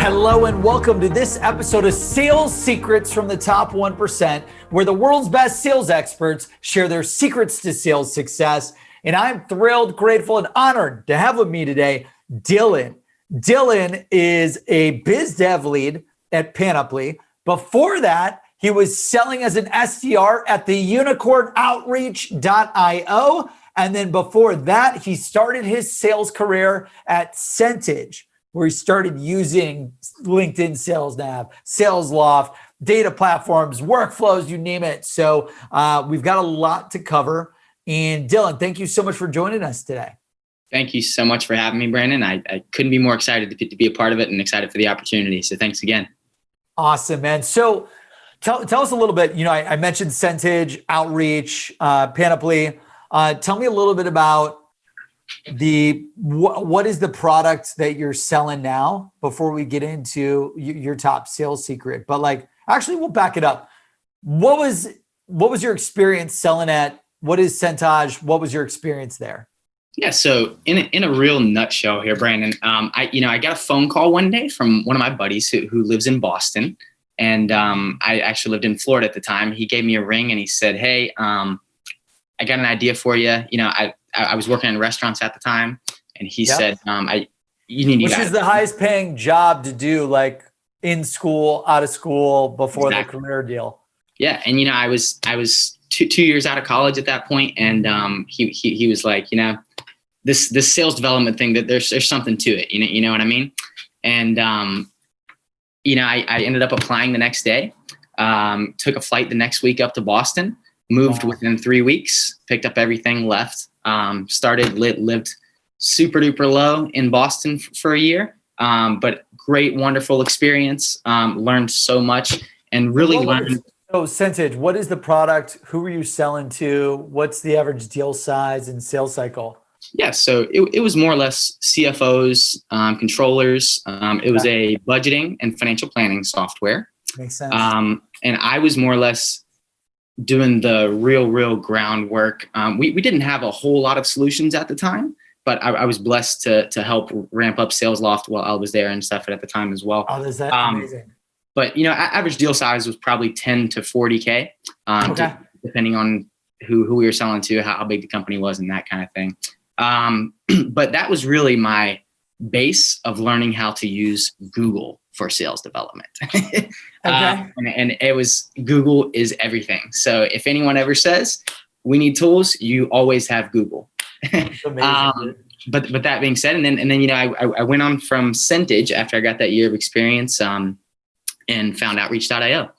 Hello and welcome to this episode of Sales Secrets from the Top 1%, where the world's best sales experts share their secrets to sales success. And I'm thrilled, grateful, and honored to have with me today, Dillon. Dillon is a biz dev lead at Panoply. Before that, he was selling as an SDR at the unicorn outreach.io. And then before that, he started his sales career at Centage, where he started using LinkedIn Sales Nav, Sales Loft, data platforms, workflows, you name it. So we've got a lot to cover. And Dillon, thank you so much for joining us today. Thank you so much for having me, Brandon. I couldn't be more excited to be a part of it and excited for the opportunity. So thanks again. Awesome, man. So tell us a little bit, I mentioned Centage, Outreach, Panoply. Tell me a little bit about what is the product that you're selling now before we get into your top sales secret. But actually we'll back it up. What was your experience selling at, what is Centage? What was your experience there? Yeah. So in a real nutshell here, Brandon, I got a phone call one day from one of my buddies who lives in Boston. And I actually lived in Florida at the time. He gave me a ring and he said, "Hey, I got an idea for you. I was working in restaurants at the time, and he said, Which is the highest paying job to do, in school, out of school, before the career deal." Yeah. And, I was 2 years out of college at that point. And he was like, this sales development thing, that there's something to it. You know what I mean? And, I ended up applying the next day, took a flight the next week up to Boston, moved within 3 weeks, picked up everything, left. Lived super duper low in Boston for a year, but great, wonderful experience. Learned so much and really learned. So Centage, what is the product? Who are you selling to? What's the average deal size and sales cycle? Yeah, so it was more or less CFOs, controllers. It was a budgeting and financial planning software. Makes sense. And I was more or less doing the real groundwork. We didn't have a whole lot of solutions at the time, but I was blessed to help ramp up Sales Loft while I was there and stuff at the time as well. Oh, is that amazing? But average deal size was probably 10 to 40K, depending on who we were selling to, how big the company was, and that kind of thing. But that was really my base of learning how to use Google for sales development. And it was, Google is everything. So if anyone ever says we need tools, you always have Google. But that being said, and then I went on from Centage after I got that year of experience, and found outreach.io.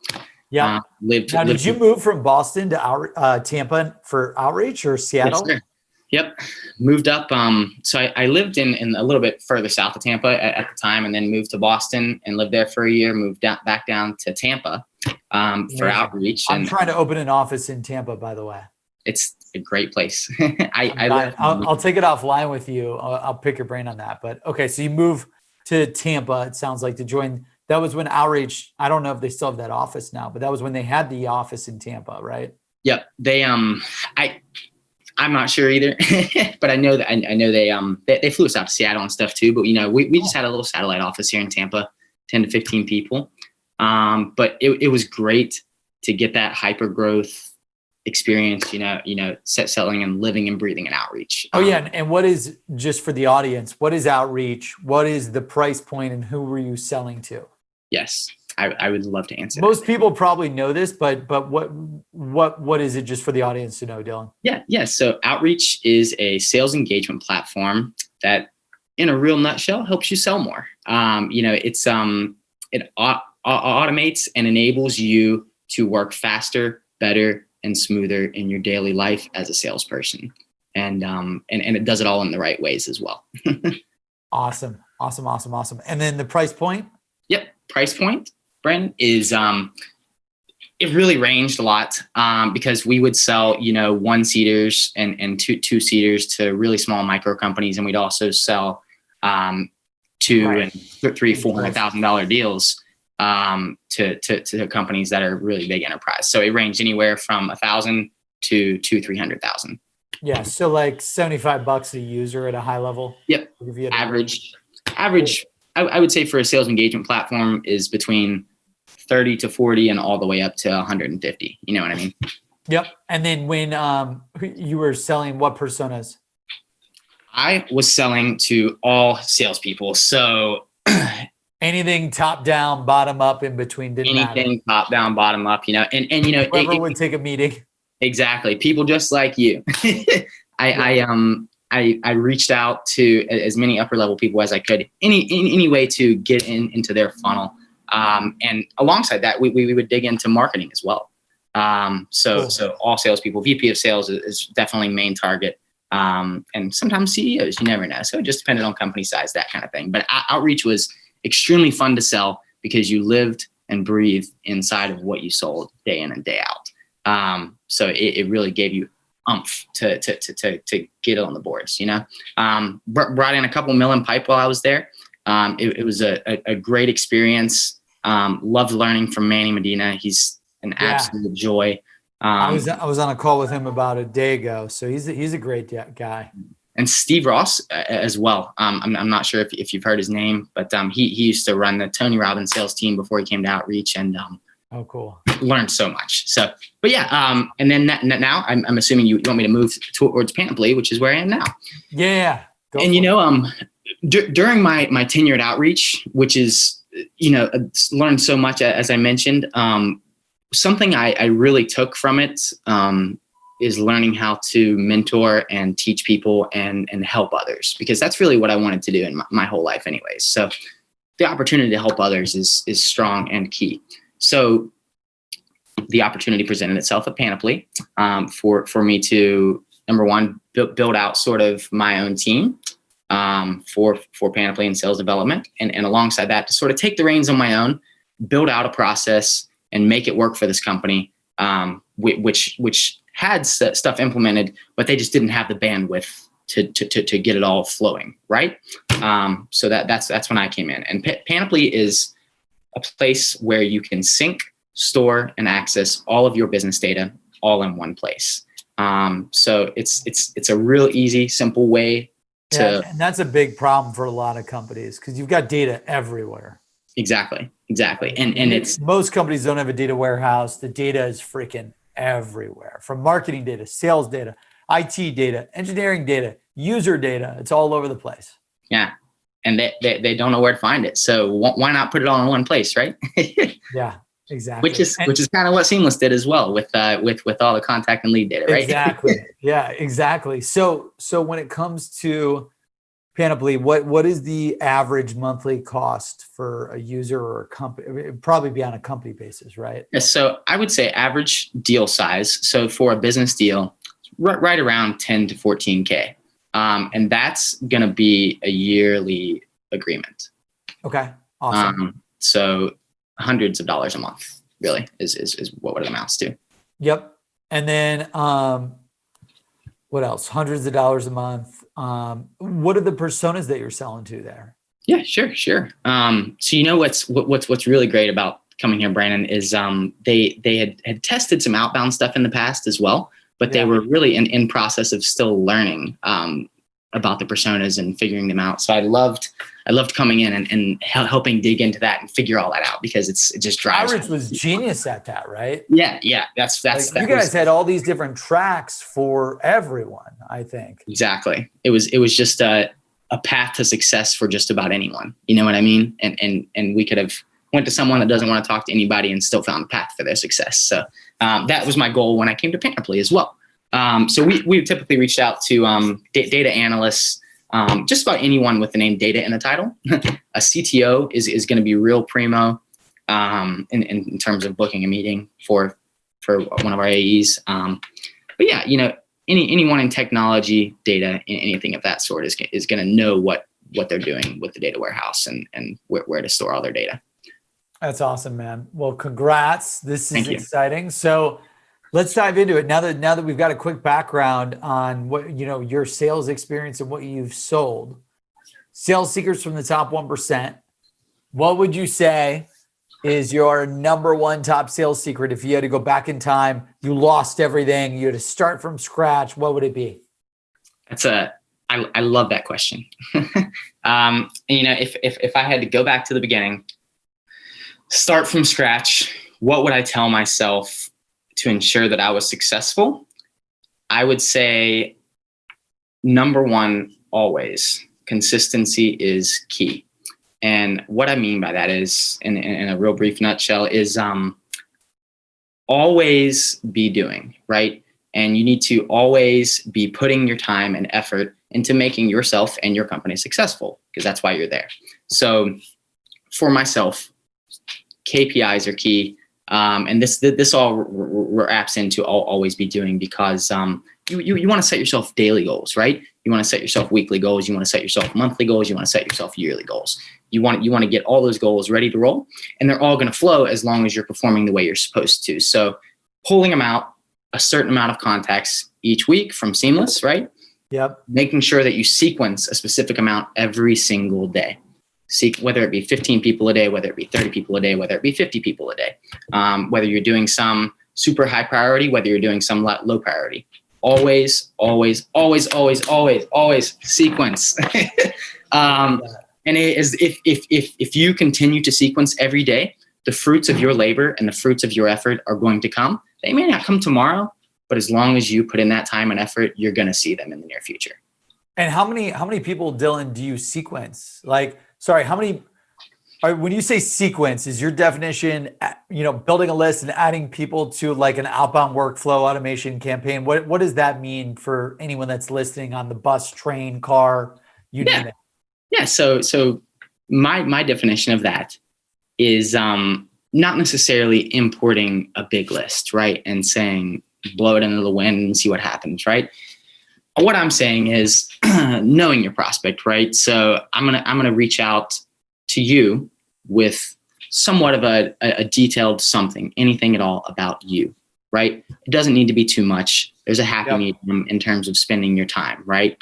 Yeah. Did you move from Boston to Tampa for Outreach, or Seattle? Yes, sir. Yep. Moved up. So I lived in a little bit further south of Tampa at the time, and then moved to Boston and lived there for a year, moved back down to Tampa for Outreach. I'm trying to open an office in Tampa, by the way. It's a great place. I'll take it offline with you. I'll pick your brain on that. But okay, so you move to Tampa, it sounds like, to join. That was when Outreach, I don't know if they still have that office now, but that was when they had the office in Tampa, right? Yep. They I'm not sure either, but I know they flew us out to Seattle and stuff too. But we just had a little satellite office here in Tampa, 10 to 15 people. But it was great to get that hyper growth experience. Selling and living and breathing in Outreach. And what is, just for the audience, what is Outreach? What is the price point, and who were you selling to? Yes, I would love to answer. Most people probably know this, but what is it, just for the audience to know, Dillon? Yeah. So Outreach is a sales engagement platform that, in a real nutshell, helps you sell more. It automates and enables you to work faster, better, and smoother in your daily life as a salesperson, and it does it all in the right ways as well. Awesome. And then the price point? Yep. Price point, Brandon, is it really ranged a lot, because we would sell, one-seaters and two-seaters to really small micro companies, and we'd also sell $200,000 and $300,000-$400,000 deals to companies that are really big enterprise. So it ranged anywhere from $1,000 to $300,000. Yeah, so like $75 a user at a high level. Yep. Average I would say for a sales engagement platform is between 30 to 40 and all the way up to 150. You know what I mean? Yep. And then when you were selling what personas? I was selling to all salespeople. So anything top down, bottom up, in between, didn't anything matter. top down, bottom up, you know, and you know, whoever would take a meeting. Exactly. People just like you. I reached out to as many upper level people as I could, any way to get into their funnel. And alongside that, we would dig into marketing as well. So all salespeople, VP of sales is definitely main target. And sometimes CEOs, you never know. So it just depended on company size, that kind of thing. But outreach was extremely fun to sell because you lived and breathed inside of what you sold day in and day out. So it really gave you oomph to get it on the boards, you know. Brought in a couple million pipe while I was there. It was a great experience. Loved learning from Manny Medina. He's an absolute joy. I was on a call with him about a day ago, so he's a great guy. And Steve Ross as well. I'm not sure if you've heard his name, but he used to run the Tony Robbins sales team before he came to Outreach, and oh, cool. Learned so much. So, but yeah, and then now I'm assuming you want me to move towards Panoply, which is where I am now. Yeah. And you know, during my tenure at Outreach, which is, you know, learned so much, as I mentioned. Something I really took from it is learning how to mentor and teach people and help others, because that's really what I wanted to do in my whole life anyways. So the opportunity to help others is strong and key. So the opportunity presented itself at Panoply for me to, number one, build out sort of my own team for Panoply and sales development. And alongside that, to sort of take the reins on my own, build out a process and make it work for this company, which had stuff implemented, but they just didn't have the bandwidth to get it all flowing, right? So that's when I came in. And Panoply is a place where you can sync, store, and access all of your business data all in one place. So it's a real easy, simple way to. Yeah, and that's a big problem for a lot of companies because you've got data everywhere. Exactly. And it's most companies don't have a data warehouse. The data is freaking everywhere, from marketing data, sales data, IT data, engineering data, user data. It's all over the place. Yeah. And they don't know where to find it. So why not put it all in one place, right? Yeah, exactly. Which is kind of what Seamless did as well with all the contact and lead data, right? Exactly. Yeah, exactly. So when it comes to Panoply, what is the average monthly cost for a user or a company? It'd probably be on a company basis, right? Yeah, so I would say average deal size. So for a business deal, right around 10 to 14K. And that's going to be a yearly agreement. Okay. Awesome. So hundreds of dollars a month really is what it amounts to. Yep. And then, what else? Hundreds of dollars a month. What are the personas that you're selling to there? Yeah, sure. So you know what's really great about coming here, Brandon, is they had tested some outbound stuff in the past as well, but they were really in process of still learning about the personas and figuring them out. So I loved coming in and helping dig into that and figure all that out, because it just drives. Outreach was genius at that, right? Yeah. That's you guys had all these different tracks for everyone, I think. Exactly. It was just a path to success for just about anyone. You know what I mean? And we could have went to someone that doesn't want to talk to anybody and still found a path for their success. So that was my goal when I came to Panoply as well. So we typically reached out to data analysts, just about anyone with the name data in the title. A CTO is going to be real primo in terms of booking a meeting for one of our AEs. But yeah, you know, anyone in technology, data, anything of that sort is going to know what they're doing with the data warehouse and where to store all their data. That's awesome, man. Well, congrats. This is exciting. So let's dive into it. Now that we've got a quick background on what, you know, your sales experience and what you've sold, sales secrets from the top 1%, what would you say is your number one top sales secret? If you had to go back in time, you lost everything, you had to start from scratch, what would it be? That's a I love that question. If I had to go back to the beginning, start from scratch, what would I tell myself to ensure that I was successful? I would say, number one, always, consistency is key. And what I mean by that is, in a real brief nutshell, is always be doing, right? And you need to always be putting your time and effort into making yourself and your company successful, because that's why you're there. So for myself, KPIs are key. And this all wraps into always be doing, because you want to set yourself daily goals, right? You want to set yourself weekly goals. You want to set yourself monthly goals. You want to set yourself yearly goals. You want to get all those goals ready to roll, and they're all going to flow as long as you're performing the way you're supposed to. So pulling them out, a certain amount of contacts each week from Seamless, right? Yep. Making sure that you sequence a specific amount every single day. Whether it be 15 people a day, whether it be 30 people a day, whether it be 50 people a day, whether you're doing some super high priority, whether you're doing some low priority. Always, always, always, always, always, always sequence. And it is, if you continue to sequence every day, the fruits of your labor and the fruits of your effort are going to come. They may not come tomorrow, but as long as you put in that time and effort, you're going to see them in the near future. And how many people, Dillon, do you sequence? When you say sequence, is your definition, building a list and adding people to like an outbound workflow automation campaign? What does that mean for anyone that's listening on the bus, train, car, you name it? Yeah. So my definition of that is not necessarily importing a big list, right? And saying, blow it into the wind and see what happens, right? What I'm saying is knowing your prospect, right? So I'm gonna reach out to you with somewhat of a detailed something, anything at all about you, right? It doesn't need to be too much. There's a happy medium in terms of spending your time, right?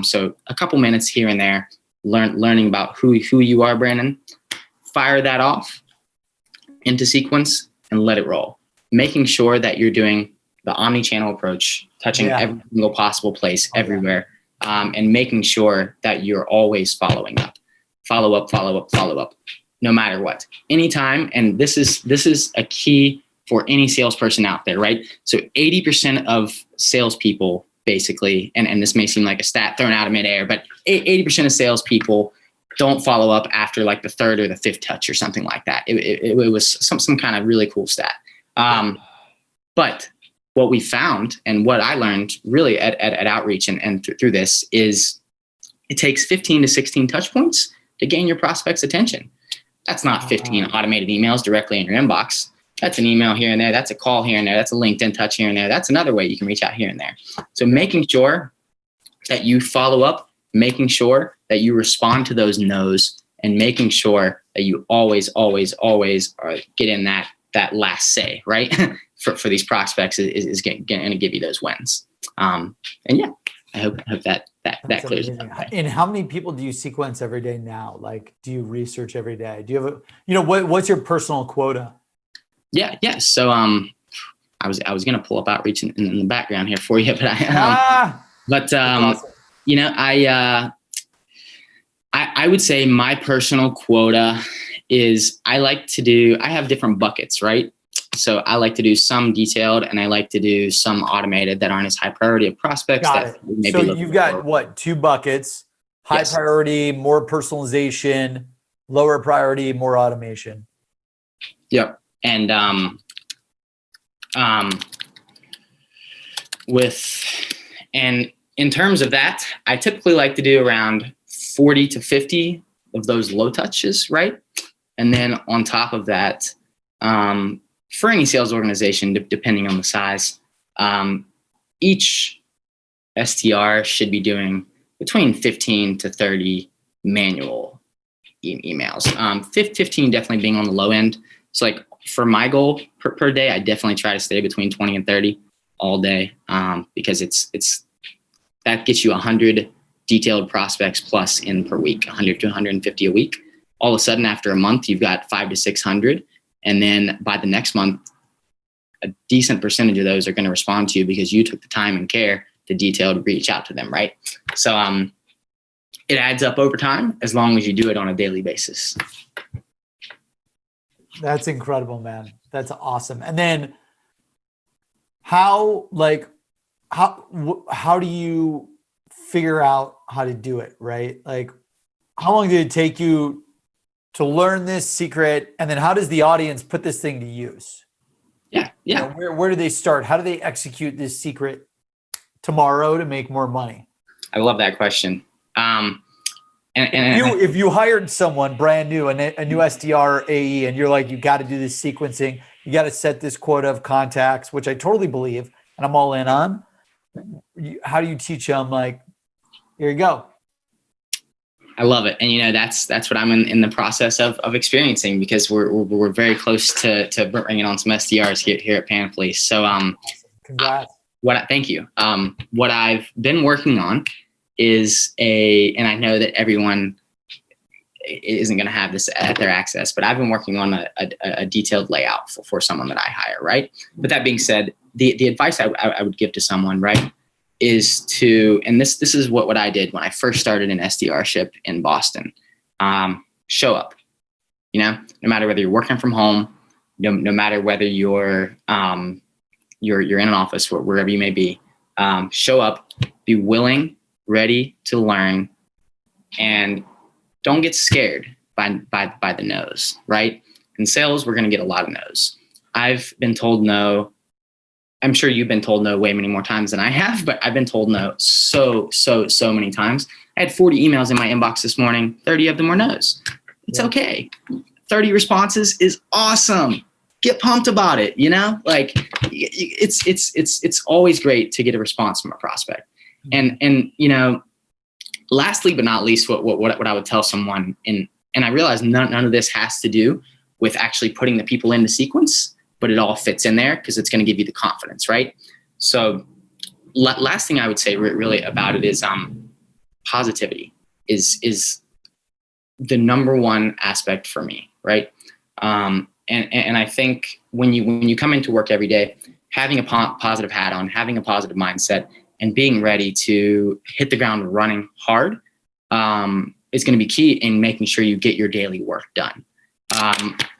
So a couple minutes here and there, learning about who you are, Brandon. Fire that off into sequence and let it roll. Making sure that you're doing the omni-channel approach, touching every single possible place, everywhere, and making sure that you're always following up. Follow up, no matter what. Anytime, and this is a key for any salesperson out there, right? So 80% of salespeople, basically, and this may seem like a stat thrown out of midair, but 80% of salespeople don't follow up after like the third or the fifth touch or something like that. It was some kind of really cool stat. But what we found and what I learned really at Outreach and through this is it takes 15 to 16 touch points to gain your prospect's attention. That's not 15 automated emails directly in your inbox. That's an email here and there. That's a call here and there. That's a LinkedIn touch here and there. That's another way you can reach out here and there. So making sure that you follow up, making sure that you respond to those no's, and making sure that you always get in that last say, right? for these prospects is going to give you those wins. And yeah, I hope that clears it up. And how many people do you sequence every day now? Like, do you research every day? Do you have what's your personal quota? Yeah. So I was going to pull up Outreach in the background here for you, but awesome. I would say my personal quota is I have different buckets, right? So I like to do some detailed and I like to do some automated that aren't as high priority of prospects. Got it. So you've got what, 2 buckets, high priority, more personalization, lower priority, more automation. Yep. And in terms of that, I typically like to do around 40 to 50 of those low touches, right? And then on top of that, for any sales organization, depending on the size, each SDR should be doing between 15 to 30 manual emails. 15 definitely being on the low end. So like for my goal per day, I definitely try to stay between 20 and 30 all day, because that gets you 100 detailed prospects plus in per week, 100 to 150 a week. All of a sudden, after a month, you've got 500 to 600. And then by the next month, a decent percentage of those are going to respond to you because you took the time and care the detailed reach out to them, right? So it adds up over time as long as you do it on a daily basis. That's incredible, man. That's awesome. And then how do you figure out how to do it, right? Like, how long did it take you to learn this secret? And then how does the audience put this thing to use? Yeah. You know, where do they start? How do they execute this secret tomorrow to make more money? I love that question. If you hired someone brand new, a new SDR AE, and you're like, you got to do this sequencing, you got to set this quota of contacts, which I totally believe, and I'm all in on. How do you teach them? Like, here you go. I love it. And, you know, that's what I'm in the process of experiencing, because we're very close to bringing on some SDRs here at Panoply. So, congrats. Thank you. What I've been working on is and I know that everyone isn't going to have this at their access, but I've been working on a detailed layout for someone that I hire. Right. But that being said, the advice I would give to someone, right, is to, and this is what I did when I first started in SDRship in Boston. Show up, you know, no matter whether you're working from home, no matter whether you're in an office, wherever you may be, show up, be willing, ready to learn, and don't get scared by the no's, right? In sales, we're going to get a lot of no's. I've been told no. I'm sure you've been told no way many more times than I have, but I've been told no so many times. I had 40 emails in my inbox this morning. 30 of them were no's. It's okay. 30 responses is awesome. Get pumped about it. You know, like it's always great to get a response from a prospect. And you know, lastly but not least, what I would tell someone, and I realize none of this has to do with actually putting the people into sequence, but it all fits in there because it's going to give you the confidence, right? So last thing I would say really about it is positivity is the number one aspect for me, right? And I think when you come into work every day, having a positive hat on, having a positive mindset, and being ready to hit the ground running hard is going to be key in making sure you get your daily work done.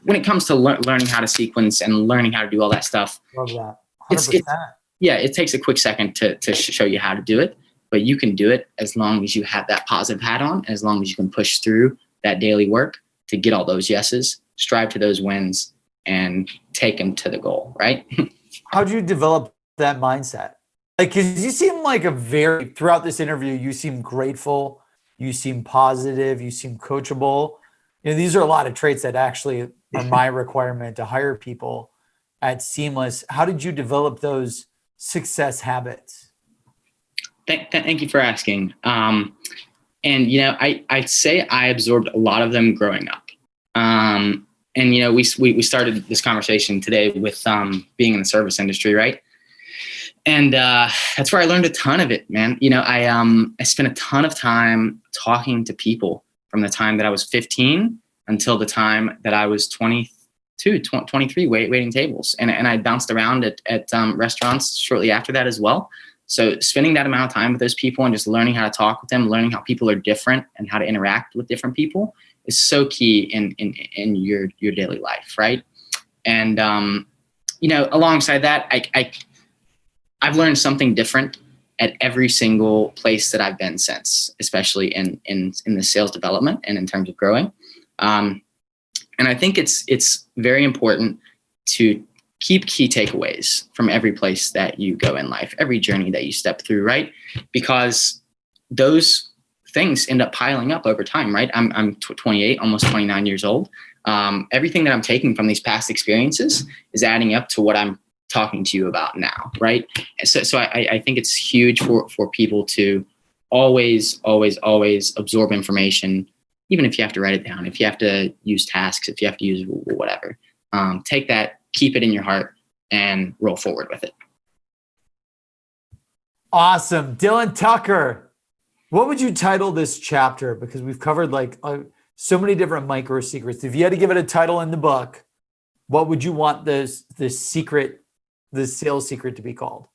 When it comes to learning how to sequence and learning how to do all that stuff, love that. 100%. It takes a quick second to show you how to do it, but you can do it as long as you have that positive hat on, as long as you can push through that daily work to get all those yeses, strive to those wins, and take them to the goal, right? How'd you develop that mindset? Like, because you seem like throughout this interview, you seem grateful, you seem positive, you seem coachable. You know, these are a lot of traits that actually are my requirement to hire people at Seamless. How did you develop those success habits? Thank you for asking. And, you know, I'd say I absorbed a lot of them growing up. And, you know, we started this conversation today with being in the service industry, right? And that's where I learned a ton of it, man. You know, I spent a ton of time talking to people from the time that I was 15 until the time that I was 22, 23, waiting tables. And I bounced around at restaurants shortly after that as well. So spending that amount of time with those people and just learning how to talk with them, learning how people are different and how to interact with different people is so key in your daily life, right? And, you know, alongside that, I've learned something different at every single place that I've been since, especially in the sales development and in terms of growing. And I think it's very important to keep key takeaways from every place that you go in life, every journey that you step through, right? Because those things end up piling up over time, right? I'm 28, almost 29 years old. Everything that I'm taking from these past experiences is adding up to what I'm talking to you about now, right? So I think it's huge for people to always absorb information, even if you have to write it down, if you have to use tasks, if you have to use whatever. Take that, keep it in your heart, and roll forward with it. Awesome. Dillon Tucker, what would you title this chapter? Because we've covered like so many different micro secrets. If you had to give it a title in the book, what would you want the sales secret to be called?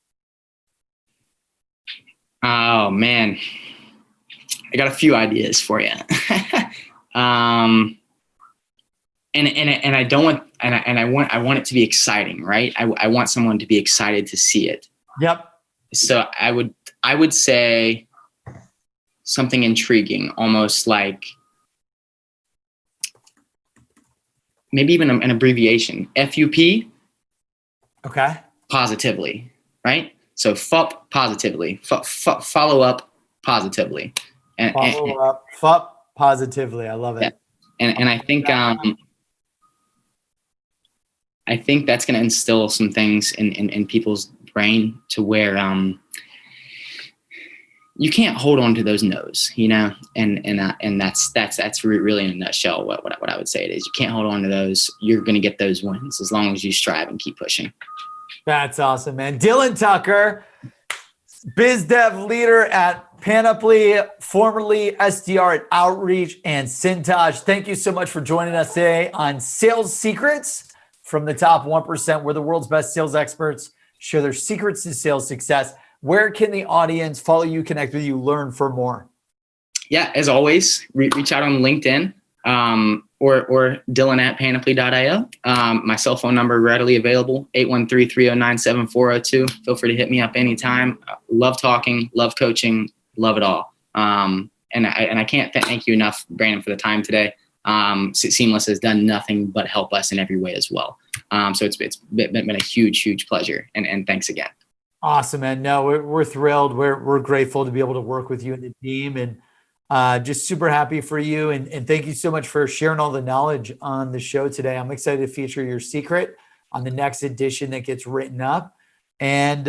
Oh man, I got a few ideas for you. And I don't want, I want it to be exciting, right? I want someone to be excited to see it. Yep. So I would say something intriguing, almost like maybe even an abbreviation, FUP. Okay. Positively, right? So FUP positively, follow up positively, and Follow up, FUP positively. I love it. Yeah. And I think that's going to instill some things in people's brain to where you can't hold on to those no's, you know, and that's really in a nutshell what I would say it is. You can't hold on to those. You're going to get those wins as long as you strive and keep pushing. That's awesome, man. Dillon Tucker, biz dev leader at Panoply, formerly SDR at Outreach and Cintage. Thank you so much for joining us today on Sales Secrets from the Top 1%, where the world's best sales experts share their secrets to sales success. Where can the audience follow you, connect with you, learn for more? Yeah, as always, reach out on LinkedIn or Dillon at panoply.io. My cell phone number readily available, 813-309-7402. Feel free to hit me up anytime. Love talking, love coaching, love it all. And I can't thank you enough, Brandon, for the time today. Seamless has done nothing but help us in every way as well. So it's been a huge pleasure, and thanks again. Awesome, man. No, we're thrilled. We're grateful to be able to work with you and the team, and just super happy for you. And thank you so much for sharing all the knowledge on the show today. I'm excited to feature your secret on the next edition that gets written up. And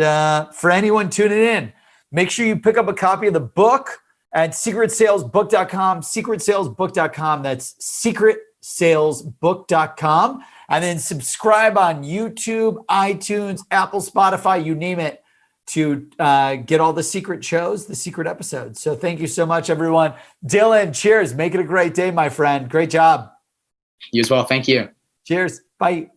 for anyone tuning in, make sure you pick up a copy of the book at secretsalesbook.com, secretsalesbook.com. That's secretsalesbook.com. And then subscribe on YouTube, iTunes, Apple, Spotify, you name it, to get all the secret shows, the secret episodes. So thank you so much, everyone. Dillon, cheers. Make it a great day, my friend. Great job. You as well. Thank you. Cheers. Bye.